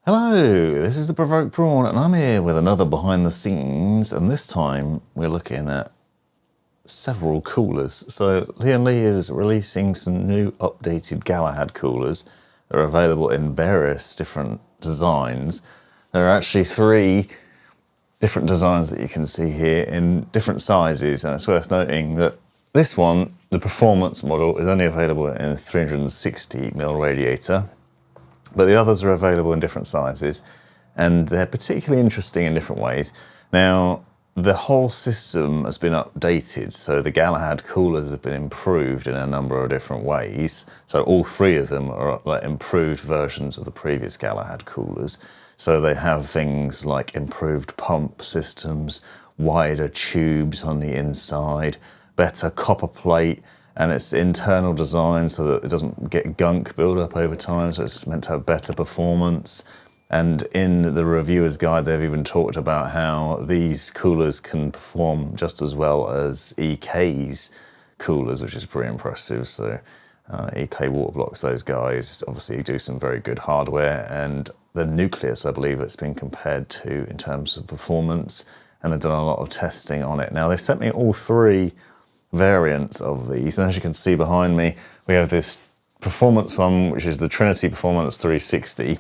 Hello, this is the Provoked Prawn, and I'm here with another behind the scenes, and this time we're looking at several coolers. So Lian Li is releasing some new updated Galahad coolers. They're available in various different designs. There are actually 3 different designs that you can see here in different sizes, and it's worth noting that this one, the performance model, is only available in a 360mm radiator. But the others are available in different sizes, and they're particularly interesting in different ways. Now, the whole system has been updated, so the Galahad coolers have been improved in a number of different ways. So all 3 of them are like improved versions of the previous Galahad coolers. So they have things like improved pump systems, wider tubes on the inside, better copper plate, and it's internal design so that it doesn't get gunk build up over time, so it's meant to have better performance. And in the reviewer's guide, they've even talked about how these coolers can perform just as well as EK's coolers, which is pretty impressive. So EK water blocks, those guys obviously do some very good hardware, and the Nucleus, I believe it's been compared to in terms of performance, and they've done a lot of testing on it. Now they've sent me all 3 variants of these, and as you can see behind me, we have this performance one, which is the Trinity Performance 360,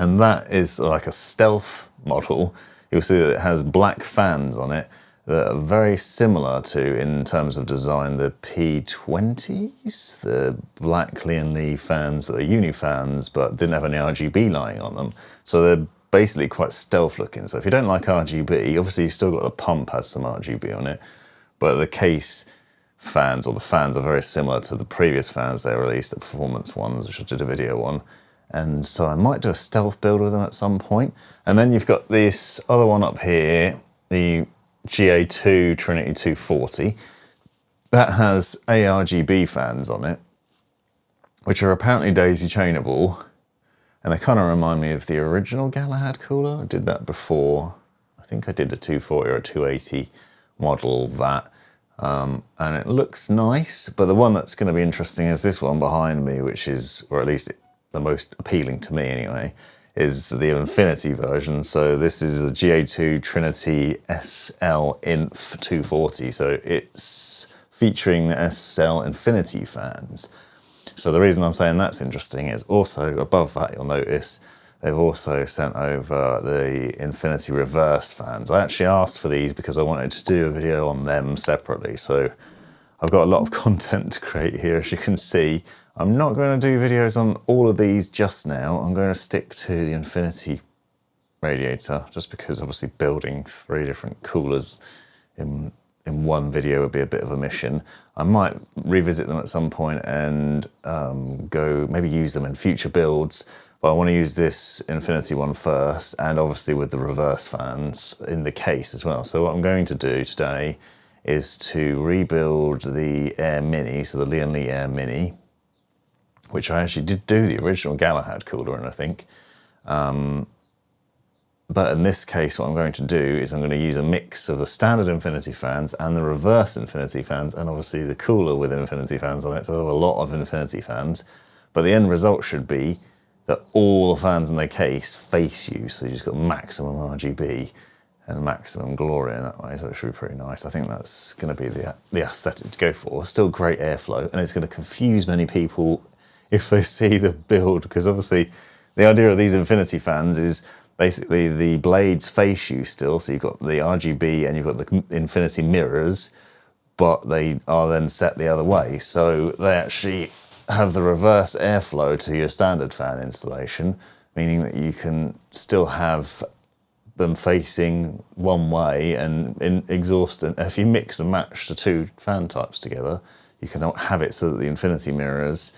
and that is like a stealth model. You'll see that it has black fans on it that are very similar to, in terms of design, the P20s, the black Lian Li fans that are uni fans but didn't have any RGB lighting on them. So they're basically quite stealth looking. So if you don't like RGB, obviously you've still got the pump has some RGB on it, but the case fans, or the fans, are very similar to the previous fans they released, the performance ones, which I did a video on. And so I might do a stealth build with them at some point. And then you've got this other one up here, the GA2 Trinity 240. That has ARGB fans on it, which are apparently daisy chainable. And they kind of remind me of the original Galahad cooler. I did that before. I think I did a 240 or a 280 model of that. And it looks nice, but the one that's going to be interesting is this one behind me, which is, or at least the most appealing to me anyway, is the Infinity version. So this is a GA2 Trinity SL Inf 240. So it's featuring the SL Infinity fans. So the reason I'm saying that's interesting is also above that, you'll notice they've also sent over the Infinity reverse fans. I actually asked for these because I wanted to do a video on them separately. So I've got a lot of content to create here, as you can see. I'm not going to do videos on all of these just now. I'm going to stick to the Infinity radiator, just because obviously building 3 different coolers in one video would be a bit of a mission. I might revisit them at some point and go maybe use them in future builds, but I want to use this Infinity one first, and obviously with the reverse fans in the case as well. So what I'm going to do today is to rebuild the Air Mini, so the Lian Li Air Mini, which I actually did do the original Galahad cooler in, I think. But in this case, what I'm going to do is I'm going to use a mix of the standard Infinity fans and the reverse Infinity fans, and obviously the cooler with Infinity fans on it, so I have a lot of Infinity fans. But the end result should be that all the fans in the case face you, so you just got maximum RGB and maximum glory in that way, so it should be pretty nice. I think that's going to be the aesthetic to go for. Still great airflow, and it's going to confuse many people if they see the build, because obviously the idea of these Infinity fans is basically the blades face you still, so you've got the RGB and you've got the Infinity mirrors, but they are then set the other way, so they actually have the reverse airflow to your standard fan installation, meaning that you can still have them facing one way and in exhaust, and if you mix and match the 2 fan types together, you can have it so that the Infinity mirrors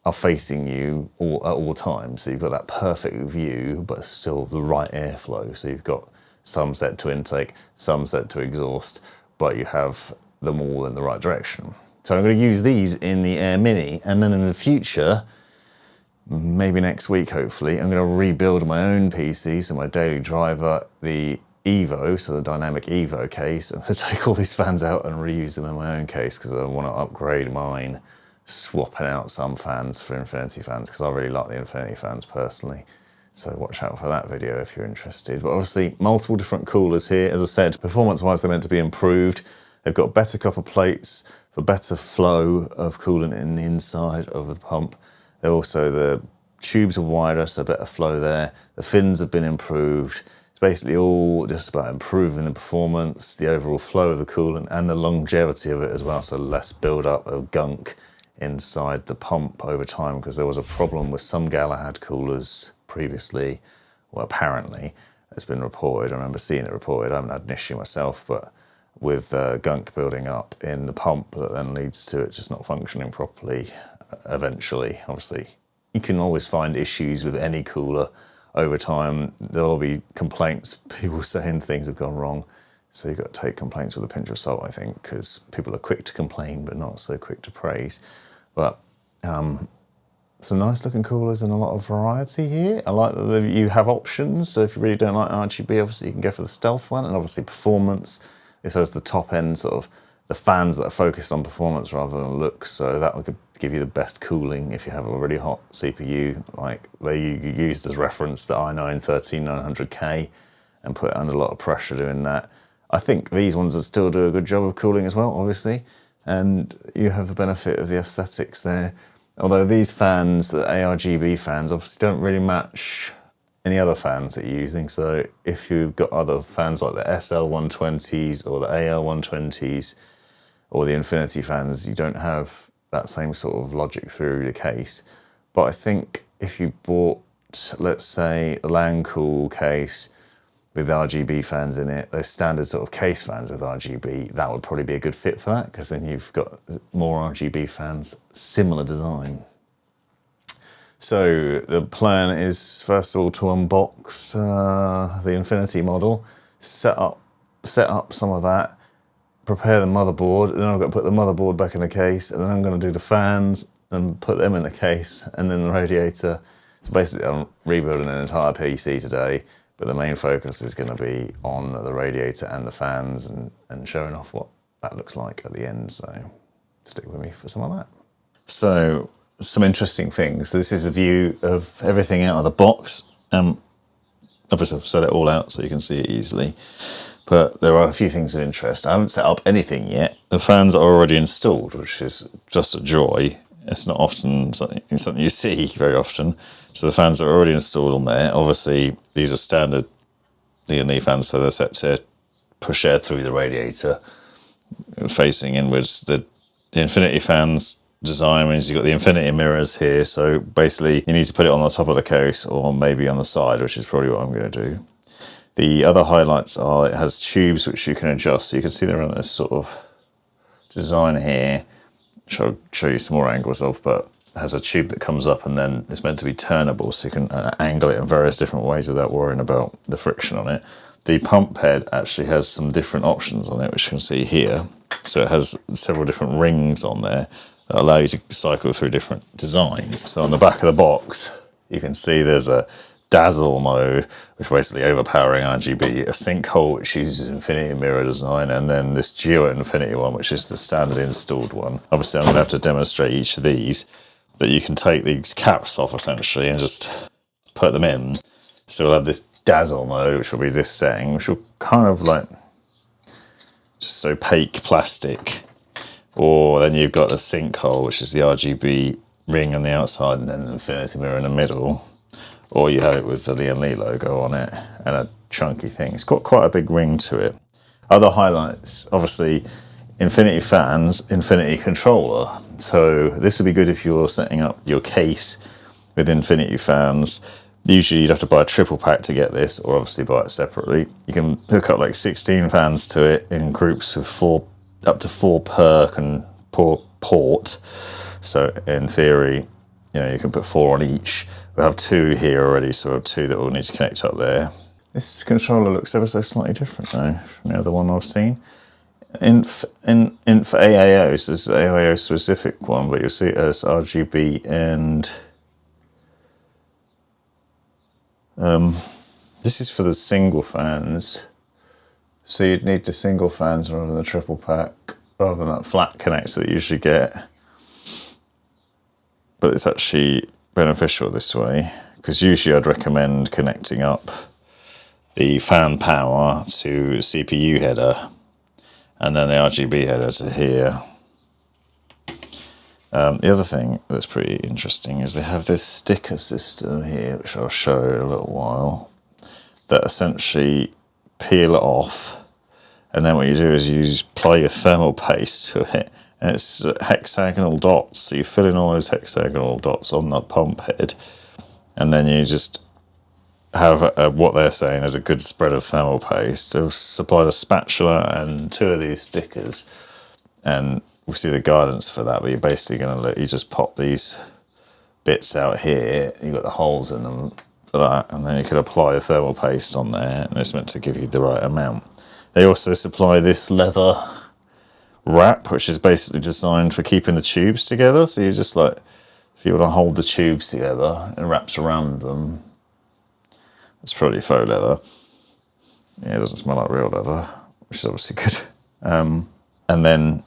are facing you at all times. So you've got that perfect view, but still the right airflow. So you've got some set to intake, some set to exhaust, but you have them all in the right direction. So I'm going to use these in the Air Mini, and then in the future, maybe next week hopefully, I'm going to rebuild my own PC, so my daily driver, the Evo, so the dynamic Evo case. I'm going to take all these fans out and reuse them in my own case, because I want to upgrade mine, swapping out some fans for Infinity fans, because I really like the Infinity fans personally. So watch out for that video if you're interested. But obviously multiple different coolers here. As I said, performance-wise, they're meant to be improved. They've got better copper plates for better flow of coolant in the inside of the pump. They're also, the tubes are wider, so better flow there. The fins have been improved. It's basically all just about improving the performance, the overall flow of the coolant, and the longevity of it as well, so less build-up of gunk inside the pump over time, because there was a problem with some Galahad coolers previously. Well, apparently it's been reported. I remember seeing it reported. I haven't had an issue myself, but with gunk building up in the pump that then leads to it just not functioning properly eventually. Obviously, you can always find issues with any cooler over time. There'll be complaints, people saying things have gone wrong. So you've got to take complaints with a pinch of salt, I think, because people are quick to complain, but not so quick to praise. But some nice looking coolers and a lot of variety here. I like that you have options. So if you really don't like RGB, obviously you can go for the stealth one, and obviously performance. This has the top end, sort of the fans that are focused on performance rather than looks. So that would give you the best cooling if you have a really hot CPU. Like they used as reference the i9-13900K and put it under a lot of pressure doing that. I think these ones will still do a good job of cooling as well, obviously. And you have the benefit of the aesthetics there. Although these fans, the ARGB fans, obviously don't really match any other fans that you're using. So if you've got other fans like the SL120s or the AL120s or the Infinity fans, you don't have that same sort of logic through the case. But I think if you bought, let's say, a Lian Cool case with RGB fans in it, those standard sort of case fans with RGB, that would probably be a good fit for that, because then you've got more RGB fans, similar design. So the plan is, first of all, to unbox the Infinity model, set up some of that, prepare the motherboard, then I've got to put the motherboard back in the case, and then I'm going to do the fans and put them in the case, and then the radiator. So basically I'm rebuilding an entire PC today, but the main focus is going to be on the radiator and the fans, and showing off what that looks like at the end. So stick with me for some of that. So some interesting things. This is a view of everything out of the box. Obviously I've set it all out so you can see it easily, but there are a few things of interest. I haven't set up anything yet. The fans are already installed, which is just a joy. It's not often something you see very often. So the fans are already installed on there. Obviously, these are standard Lian Li fans, so they're set to push air through the radiator, facing inwards. The Infinity fans design means you've got the Infinity mirrors here. So basically, you need to put it on the top of the case or maybe on the side, which is probably what I'm going to do. The other highlights are it has tubes which you can adjust. So you can see they're on this sort of design here, which I'll show you some more angles of, but it has a tube that comes up and then it's meant to be turnable, so you can angle it in various different ways without worrying about the friction on it. The pump head actually has some different options on it, which you can see here. So it has several different rings on there that allow you to cycle through different designs. So on the back of the box, you can see there's a Dazzle Mode, which is basically overpowering RGB, a sinkhole which uses Infinity mirror design, and then this Geo Infinity one, which is the standard installed one. Obviously I'm going to have to demonstrate each of these, but you can take these caps off essentially and just put them in. So we'll have this Dazzle Mode, which will be this setting, which will kind of like just opaque plastic. Or then you've got the sinkhole, which is the RGB ring on the outside and then an Infinity mirror in the middle. Or you have it with the Lian Li logo on it and a chunky thing. It's got quite a big ring to it. Other highlights, obviously, Infinity fans, Infinity controller. So this would be good if you're setting up your case with Infinity fans. Usually you'd have to buy a triple pack to get this, or obviously buy it separately. You can hook up like 16 fans to it in groups of 4, up to 4 per port. So in theory, you know, you can put 4 on each. We have 2 here already, so we have 2 that will need to connect up there. This controller looks ever so slightly different though from the other one I've seen. For AAO, so this is an AAO specific one, but you'll see it as RGB and this is for the single fans. So you'd need the single fans rather than the triple pack, rather than that flat connector that you usually get. But it's actually beneficial this way, because usually I'd recommend connecting up the fan power to CPU header and then the RGB header to here. The other thing that's pretty interesting is they have this sticker system here, which I'll show in a little while, that essentially peel it off, and then what you do is you apply your thermal paste to it, and it's hexagonal dots, so you fill in all those hexagonal dots on the pump head, and then you just have what they're saying is a good spread of thermal paste. They've supplied a spatula and 2 of these stickers, and we'll see the guidance for that, but you're basically going to let you just pop these bits out here. You've got the holes in them for that, and then you could apply a thermal paste on there, and it's meant to give you the right amount. They also supply this leather wrap, which is basically designed for keeping the tubes together. So you just like, if you want to hold the tubes together, it wraps around them. It's probably faux leather. Yeah, it doesn't smell like real leather, which is obviously good. And then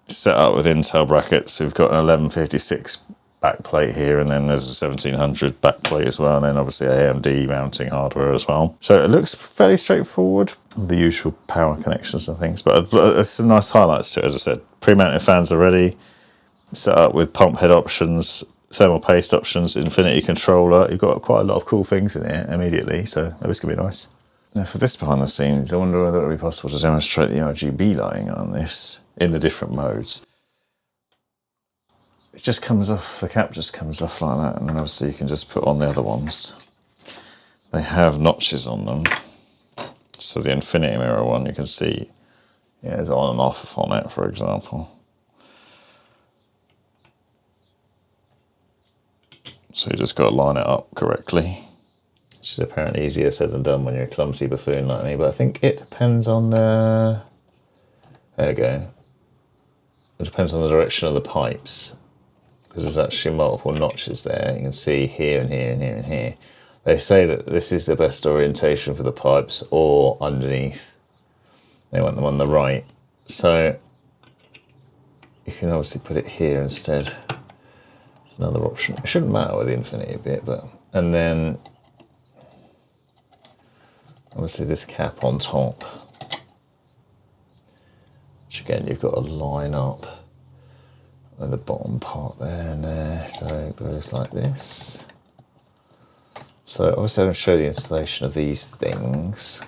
set up with Intel brackets. We've got an 1156 backplate here, and then there's a 1700 backplate as well, and then obviously AMD mounting hardware as well. So it looks fairly straightforward, the usual power connections and things, but there's some nice highlights to it. As I said, pre-mounted fans are ready, set up with pump head options, thermal paste options, infinity controller. You've got quite a lot of cool things in here immediately, so that was going to be nice. Now for this behind the scenes, I wonder whether it would be possible to demonstrate the RGB lighting on this in the different modes. It just comes off, the cap just comes off like that, and then obviously you can just put on the other ones. They have notches on them. So the infinity mirror one, you can see, yeah, it's on and off on it, for example. So you just got to line it up correctly, which is apparently easier said than done when you're a clumsy buffoon like me, but I think it depends on the, there we go. It depends on the direction of the pipes, because there's actually multiple notches there. You can see here and here and here and here. They say that this is the best orientation for the pipes, or underneath. They want them on the right. So you can obviously put it here instead. It's another option. It shouldn't matter with the infinity bit, but, and then obviously this cap on top, which again you've got to line up with the bottom part there and there, so it goes like this. So obviously I'm going to show the installation of these things,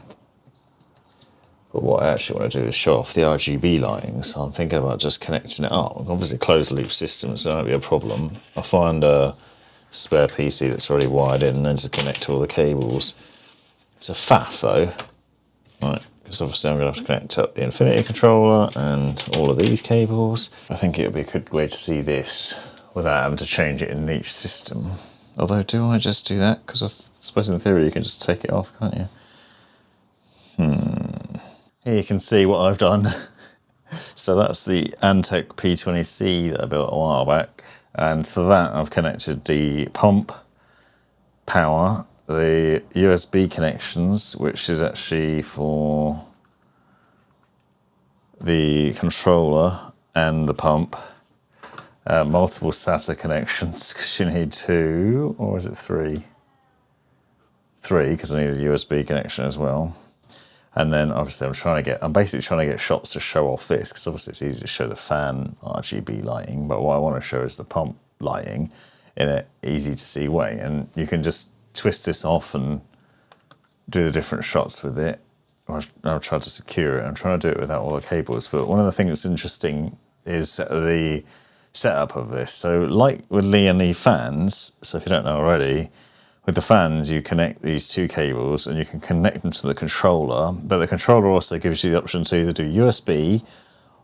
but what I actually want to do is show off the RGB lighting, so I'm thinking about just connecting it up. Obviously closed loop system, so it won't be a problem. I'll find a spare PC that's already wired in and then just connect to all the cables. It's a faff though, right? Because obviously I'm going to have to connect up the infinity controller and all of these cables. I think it would be a good way to see this without having to change it in each system. Although, do I just do that? Because I suppose in theory you can just take it off, can't you? Here you can see what I've done. So that's the Antec P20C that I built a while back. And to that I've connected the pump, power, the USB connections, which is actually for the controller and the pump, multiple SATA connections, because you need 2, or is it 3? 3, because I need a USB connection as well. And then obviously I'm basically trying to get shots to show off this, because obviously it's easy to show the fan RGB lighting, but what I want to show is the pump lighting in an easy to see way. And you can just twist this off and do the different shots with it. I'll try to secure it. I'm trying to do it without all the cables, but one of the things that's interesting is the setup of this. So like with Lian Li fans, so if you don't know already, with the fans you connect these 2 cables and you can connect them to the controller, but the controller also gives you the option to either do USB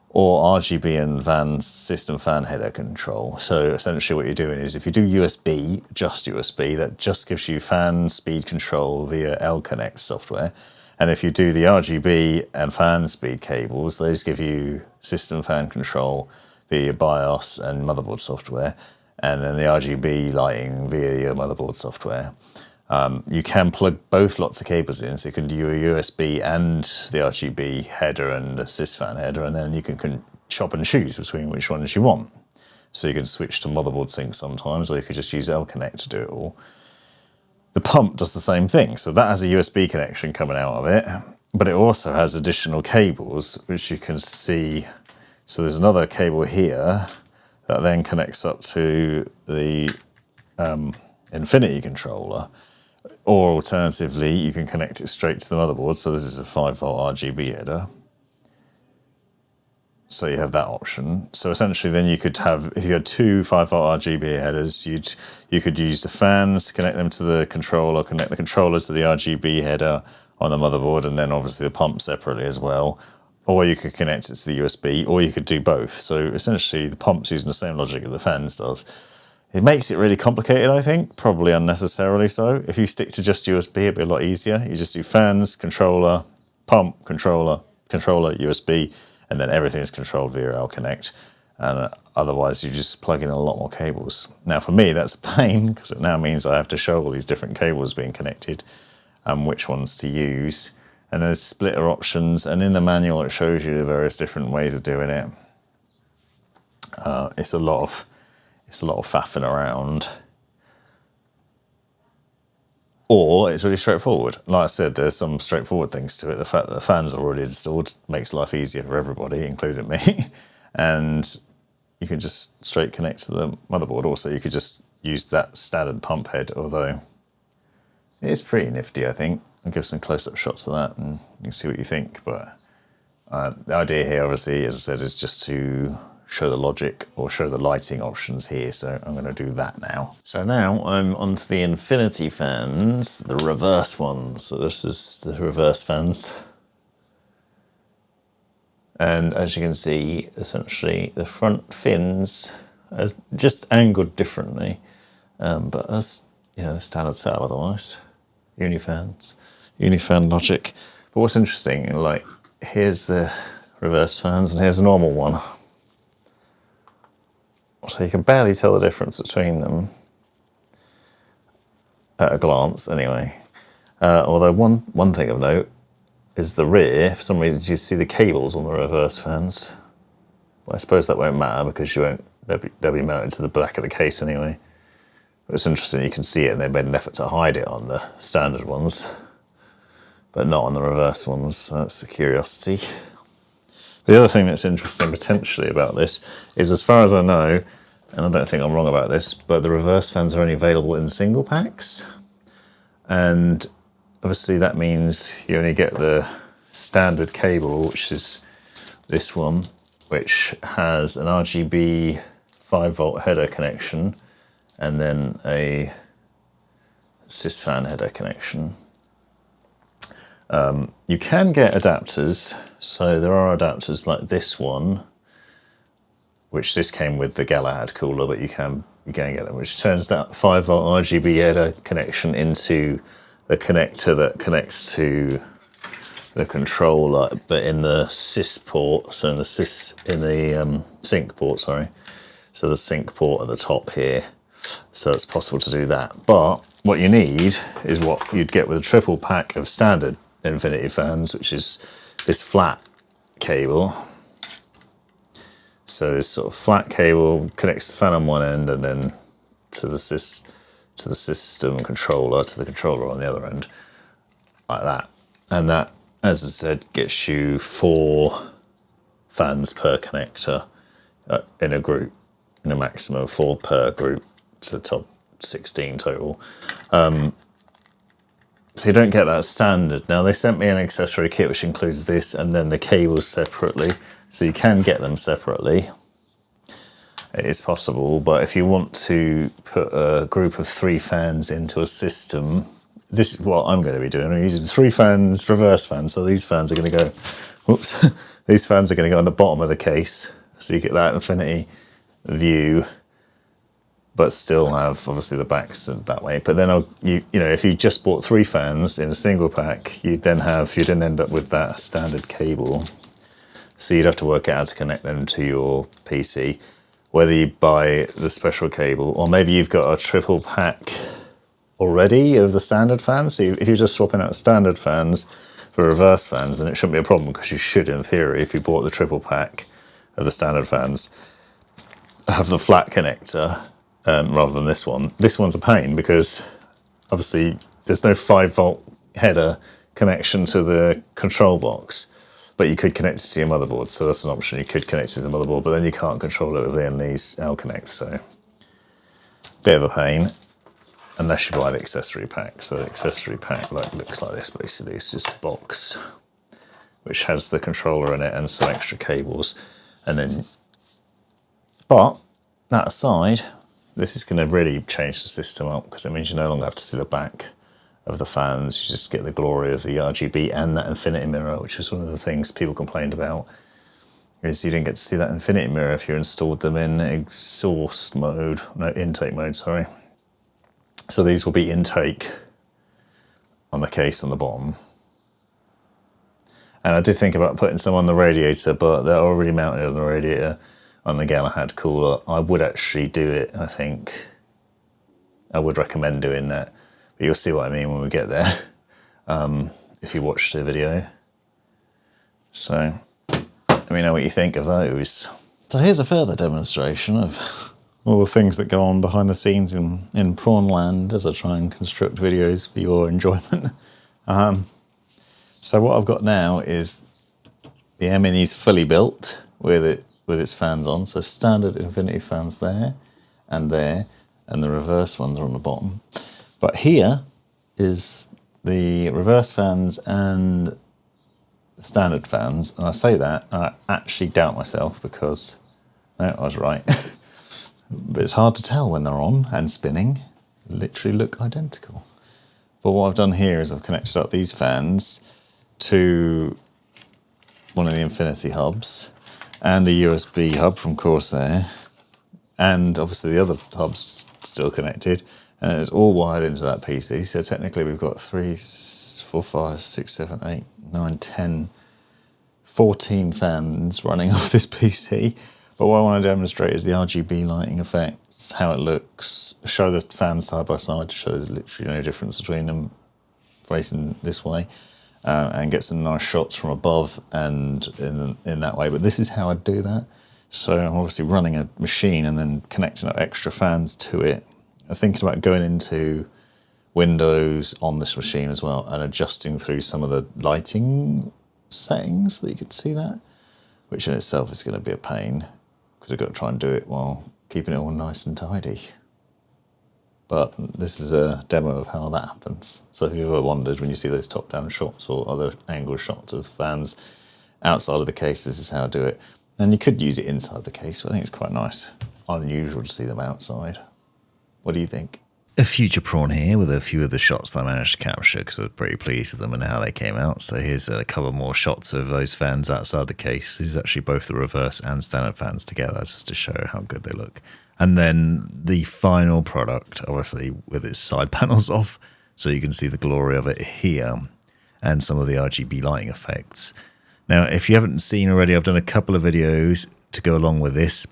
or RGB and system fan header control. So essentially what you're doing is if you do USB, just USB, that just gives you fan speed control via L-Connect software. And if you do the RGB and fan speed cables, those give you system fan control via your BIOS and motherboard software, and then the RGB lighting via your motherboard software. You can plug both lots of cables in, so you can do a USB and the RGB header and the sysfan header, and then you can chop and choose between which ones you want. So you can switch to motherboard sync sometimes, or you could just use L-Connect to do it all. The pump does the same thing. So that has a USB connection coming out of it, but it also has additional cables, which you can see. So there's another cable here that then connects up to the Infinity controller, or alternatively, you can connect it straight to the motherboard. So this is a 5-volt RGB header. So you have that option. So essentially then you could have, if you had two 5-volt RGB headers, you could use the fans, connect them to the controller, connect the controller to the RGB header on the motherboard, and then obviously the pump separately as well. Or you could connect it to the USB, or you could do both. So essentially the pump's using the same logic as the fans does. It makes it really complicated, I think, probably unnecessarily so. If you stick to just USB, it'd be a lot easier. You just do fans, controller, pump, controller, USB, and then everything is controlled via L-Connect. And otherwise you just plug in a lot more cables. Now for me, that's a pain, because it now means I have to show all these different cables being connected and which ones to use. And there's splitter options, and in the manual it shows you the various different ways of doing it. It's a lot of faffing around. Or it's really straightforward. Like I said, there's some straightforward things to it. The fact that the fans are already installed makes life easier for everybody, including me. And you can just straight connect to the motherboard. Also, you could just use that standard pump head, although it is pretty nifty, I think. I'll give some close-up shots of that and you can see what you think. But the idea here, obviously, as I said, is just to show the logic or show the lighting options here. So I'm going to do that now. So now I'm onto the Infinity fans, the reverse ones. So this is the reverse fans. And as you can see, essentially the front fins are just angled differently. But that's, you know, the standard setup otherwise. Unifan logic. But what's interesting, like, here's the reverse fans and here's a normal one. So you can barely tell the difference between them at a glance anyway. Although one thing of note is the rear. For some reason you see the cables on the reverse fans. Well, I suppose that won't matter because they'll be mounted to the back of the case anyway. But it's interesting, you can see it, and they made an effort to hide it on the standard ones, but not on the reverse ones, so that's a curiosity. The other thing that's interesting potentially about this is, as far as I know, and I don't think I'm wrong about this, but the reverse fans are only available in single packs. And obviously that means you only get the standard cable, which is this one, which has an RGB 5-volt header connection and then a sysfan header connection. You can get adapters, so there are adapters like this one, which this came with the Galahad cooler, but you can get them, which turns that 5-volt RGB header connection into the connector that connects to the controller, but in the sys port, so in the sync port, sorry. So the sync port at the top here. So it's possible to do that. But what you need is what you'd get with a triple pack of standard Infinity fans, which is this flat cable. So this sort of flat cable connects the fan on one end and then to the system controller, to the controller on the other end, like that. And that, as I said, gets you 4 fans per connector in a group, in a maximum of 4 per group, so top 16 total. So you don't get that standard. Now they sent me an accessory kit which includes this and then the cables separately, so you can get them separately. It is possible, but if you want to put a group of 3 fans into a system, this is what I'm going to be doing. I'm using 3 fans, reverse fans, so these fans are going to go, whoops, these fans are going to go on the bottom of the case, so you get that Infinity view, but still have obviously the backs that way. But then you know, if you just bought 3 fans in a single pack, you'd then end up with that standard cable. So you'd have to work out how to connect them to your PC, whether you buy the special cable or maybe you've got a triple pack already of the standard fans. So if you're just swapping out standard fans for reverse fans, then it shouldn't be a problem, because you should, in theory, if you bought the triple pack of the standard fans, have the flat connector rather than this one. This one's a pain because Obviously, there's no 5-volt header connection to the control box, but you could connect it to your motherboard. So that's an option. You could connect it to the motherboard, but then you can't control it with Lian Li's AirConnect. So bit of a pain, unless you buy the accessory pack. So the accessory pack looks like this basically. It's just a box which has the controller in it and some extra cables. And then, but that aside, this is going to really change the system up, because it means you no longer have to see the back of the fans. You just get the glory of the RGB and that infinity mirror, which is one of the things people complained about, is you didn't get to see that infinity mirror if you installed them in exhaust mode, no, intake mode, sorry. So these will be intake on the case on the bottom. And I did think about putting some on the radiator, but they're already mounted on the radiator on the Galahad cooler. I would actually do it, I think. I would recommend doing that. But you'll see what I mean when we get there, if you watch the video. So let me know what you think of those. So here's a further demonstration of all the things that go on behind the scenes in Prawn land as I try and construct videos for your enjoyment. So what I've got now is the M-Mini's fully built with its fans on. So standard infinity fans there, and the reverse ones are on the bottom. But here is the reverse fans and the standard fans. And I say that, and I actually doubt myself, because no, I was right. But it's hard to tell when they're on and spinning. Literally look identical. But what I've done here is I've connected up these fans to one of the infinity hubs and a USB hub from Corsair, and obviously the other hub's still connected, and it's all wired into that PC. So technically we've got 3, 4, 5, 6, 7, 8, 9, 10, 14 fans running off this PC. But what I want to demonstrate is the RGB lighting effects, how it looks, show the fans side by side to show there's literally no difference between them facing this way, and get some nice shots from above and in that way. But this is how I do that. So I'm obviously running a machine and then connecting up extra fans to it. I'm thinking about going into Windows on this machine as well and adjusting through some of the lighting settings so that you can see that, which in itself is going to be a pain, because I've got to try and do it while keeping it all nice and tidy. But this is a demo of how that happens. So if you've ever wondered when you see those top-down shots or other angle shots of fans outside of the case, this is how I do it. And you could use it inside the case, but I think it's quite nice. Unusual to see them outside. What do you think? A future Prawn here with a few of the shots that I managed to capture, because I was pretty pleased with them and how they came out. So here's a couple more shots of those fans outside the case. These are actually both the reverse and standard fans together, just to show how good they look. And then the final product, obviously with its side panels off, so you can see the glory of it here, and some of the RGB lighting effects. Now, if you haven't seen already, I've done a couple of videos to go along with this.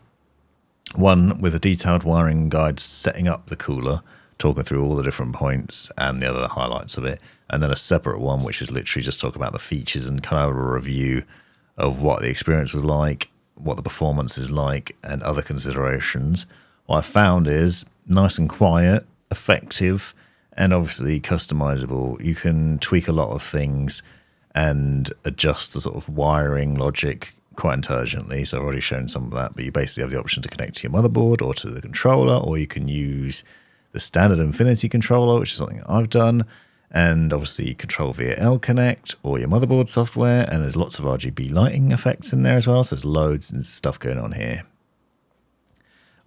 One with a detailed wiring guide setting up the cooler, talking through all the different points and the other highlights of it. And then a separate one, which is literally just talking about the features and kind of a review of what the experience was like, what the performance is like, and other considerations. What I found is nice and quiet, effective, and obviously customizable. You can tweak a lot of things and adjust the sort of wiring logic quite intelligently. So I've already shown some of that, but you basically have the option to connect to your motherboard or to the controller, or you can use the standard Infinity controller, which is something I've done. And obviously you control via AirConnect or your motherboard software, and there's lots of RGB lighting effects in there as well, so there's loads of stuff going on here.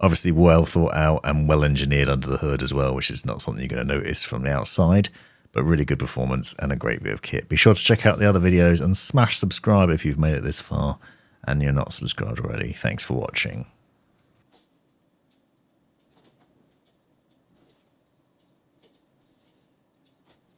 Obviously well thought out and well engineered under the hood as well, which is not something you're going to notice from the outside, but really good performance and a great bit of kit. Be sure to check out the other videos and smash subscribe if you've made it this far and you're not subscribed already. Thanks for watching.